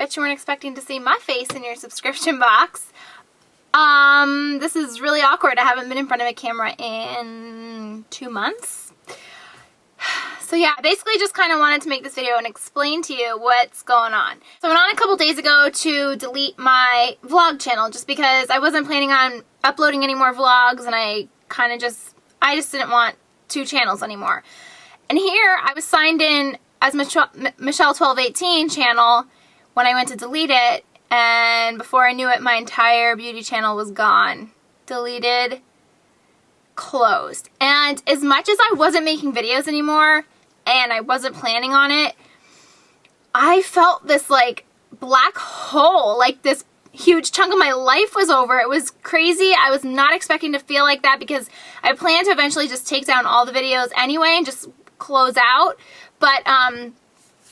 bet you weren't expecting to see my face in your subscription box. This is really awkward. I haven't been in front of a camera in 2 months. So yeah, I basically just kind of wanted to make this video and explain to you what's going on. So I went on a couple days ago to delete my vlog channel just because I wasn't planning on uploading any more vlogs, and I just didn't want 2 channels anymore. And here I was signed in as Michelle1218 channel when I went to delete it, and before I knew it, my entire beauty channel was gone. Deleted, closed. And as much as I wasn't making videos anymore and I wasn't planning on it, I felt this like black hole, like this huge chunk of my life was over. It was crazy. I was not expecting to feel like that because I planned to eventually just take down all the videos anyway and just close out. But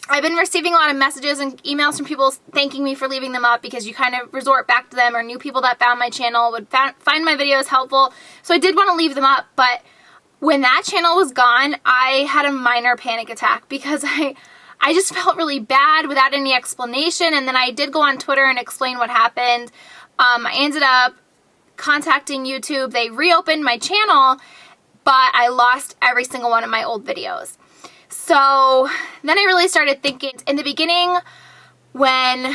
I've been receiving a lot of messages and emails from people thanking me for leaving them up because you kind of resort back to them, or new people that found my channel would find my videos helpful. So I did want to leave them up, but when that channel was gone, I had a minor panic attack because I just felt really bad without any explanation. And then I did go on Twitter and explain what happened. I ended up contacting YouTube. They reopened my channel, but I lost every single one of my old videos. So then I really started thinking. In the beginning, when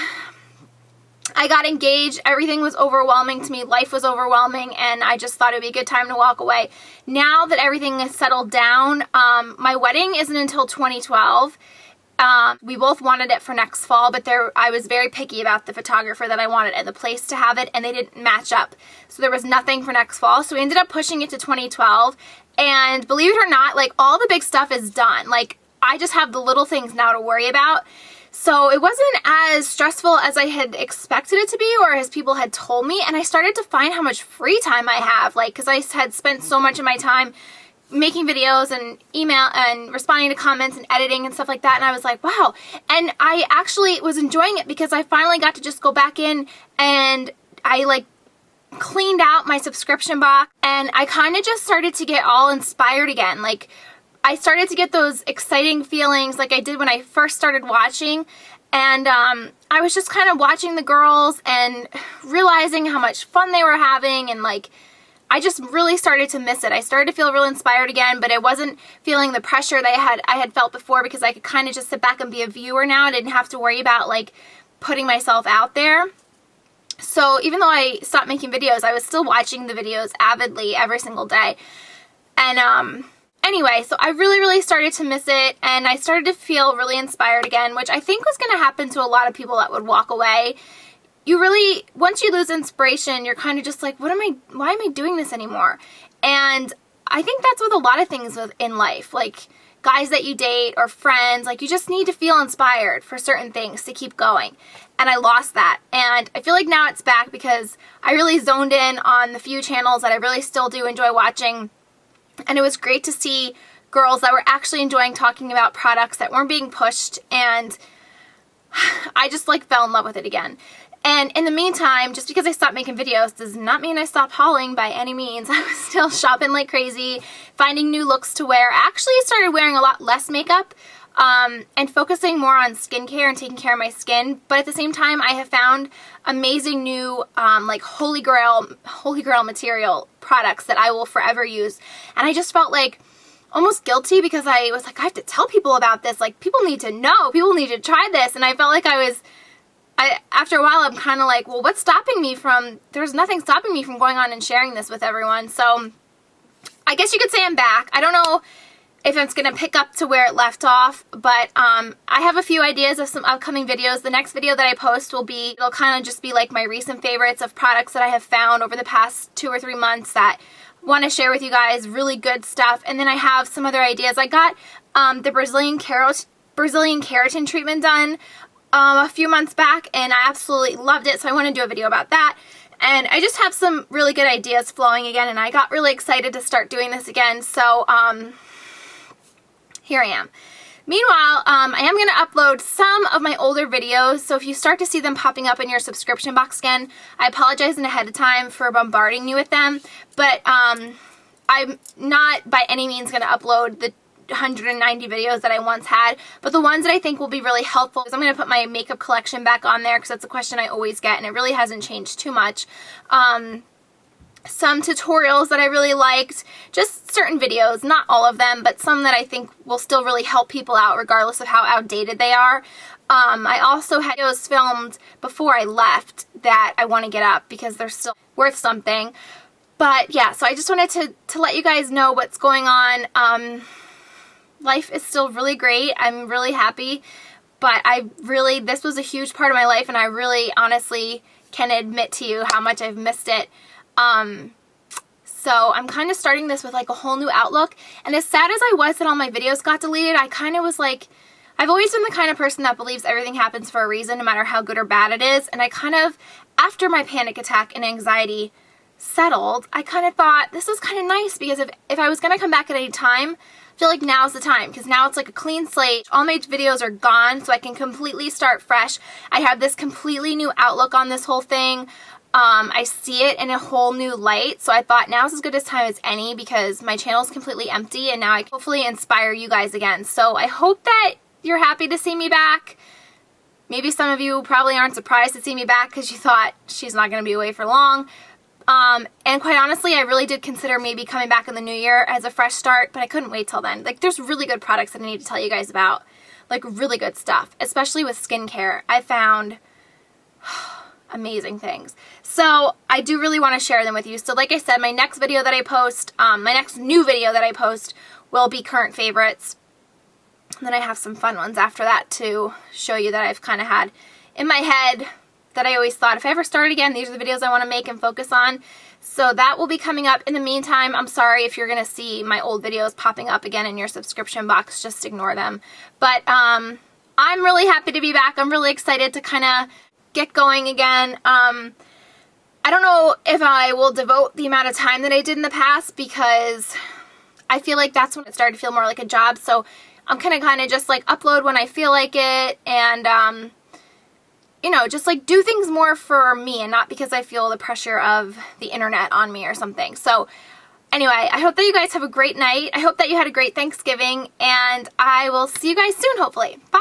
I got engaged, everything was overwhelming to me. Life was overwhelming, and I just thought it would be a good time to walk away. Now that everything is settled down, my wedding isn't until 2012. We both wanted it for next fall, but I was very picky about the photographer that I wanted and the place to have it, and they didn't match up. So there was nothing for next fall. So we ended up pushing it to 2012. And believe it or not, like, all the big stuff is done. Like, I just have the little things now to worry about. So it wasn't as stressful as I had expected it to be, or as people had told me. And I started to find how much free time I have, like, because I had spent so much of my time making videos and email and responding to comments and editing and stuff like that. And I was like, wow. And I actually was enjoying it because I finally got to just go back in and I like cleaned out my subscription box, and I kind of just started to get all inspired again. Like, I started to get those exciting feelings like I did when I first started watching, and I was just kind of watching the girls and realizing how much fun they were having, and like, I just really started to miss it. I started to feel real inspired again, but I wasn't feeling the pressure that I had felt before because I could kind of just sit back and be a viewer now. I didn't have to worry about like putting myself out there. So even though I stopped making videos, I was still watching the videos avidly every single day. And anyway, so I really started to miss it, and I started to feel really inspired again, which I think was going to happen to a lot of people that would walk away. You really, once you lose inspiration, you're kind of just like, why am I doing this anymore? And I think that's with a lot of things in life, like guys that you date or friends, like you just need to feel inspired for certain things to keep going. And I lost that. And I feel like now it's back because I really zoned in on the few channels that I really still do enjoy watching. And it was great to see girls that were actually enjoying talking about products that weren't being pushed. And I just like fell in love with it again. And in the meantime, just because I stopped making videos does not mean I stopped hauling by any means. I was still shopping like crazy, finding new looks to wear. I actually started wearing a lot less makeup and focusing more on skincare and taking care of my skin. But at the same time, I have found amazing new like holy grail material products that I will forever use. And I just felt like almost guilty because I was like, I have to tell people about this. Like, people need to know. People need to try this. And I felt like after a while, I'm kind of like, well, what's stopping me from, there's nothing stopping me from going on and sharing this with everyone. So I guess you could say I'm back. I don't know if it's going to pick up to where it left off, but I have a few ideas of some upcoming videos. The next video that I post it'll kind of just be like my recent favorites of products that I have found over the past 2 or 3 months that I want to share with you guys, really good stuff. And then I have some other ideas. I got the Brazilian keratin treatment done a few months back, and I absolutely loved it, so I want to do a video about that. And I just have some really good ideas flowing again, and I got really excited to start doing this again, so here I am. Meanwhile, I am going to upload some of my older videos, so if you start to see them popping up in your subscription box again, I apologize in ahead of time for bombarding you with them, but I'm not by any means going to upload the 890 videos that I once had, but the ones that I think will be really helpful is I'm going to put my makeup collection back on there because that's a question I always get and it really hasn't changed too much. Some tutorials that I really liked, just certain videos, not all of them, but some that I think will still really help people out regardless of how outdated they are. I also had videos filmed before I left that I want to get up because they're still worth something. But yeah, so I just wanted to let you guys know what's going on. Life is still really great. I'm really happy, but this was a huge part of my life and I really honestly can admit to you how much I've missed it. So I'm kind of starting this with like a whole new outlook, and as sad as I was that all my videos got deleted, I kind of was like, I've always been the kind of person that believes everything happens for a reason, no matter how good or bad it is, and I kind of, after my panic attack and anxiety settled, I kind of thought this was kind of nice because if I was going to come back at any time, I feel like now's the time because now it's like a clean slate. All my videos are gone, so I can completely start fresh. I have this completely new outlook on this whole thing. I see it in a whole new light, so I thought now's as good a time as any because my channel is completely empty and now I can hopefully inspire you guys again. So I hope that you're happy to see me back. Maybe some of you probably aren't surprised to see me back because you thought she's not going to be away for long. And quite honestly, I really did consider maybe coming back in the new year as a fresh start, but I couldn't wait till then. Like, there's really good products that I need to tell you guys about. Like, really good stuff, especially with skincare. I found amazing things. So I do really want to share them with you. So like I said, my next video that I post, my next new video that I post will be current favorites. And then I have some fun ones after that to show you that I've kind of had in my head that I always thought if I ever start again, these are the videos I want to make and focus on. So that will be coming up. In the meantime, I'm sorry if you're going to see my old videos popping up again in your subscription box. Just ignore them. But I'm really happy to be back. I'm really excited to kind of get going again. I don't know if I will devote the amount of time that I did in the past because I feel like that's when it started to feel more like a job. So I'm kind of just like upload when I feel like it and, you know, just like do things more for me and not because I feel the pressure of the internet on me or something. So anyway, I hope that you guys have a great night. I hope that you had a great Thanksgiving and I will see you guys soon, hopefully. Bye.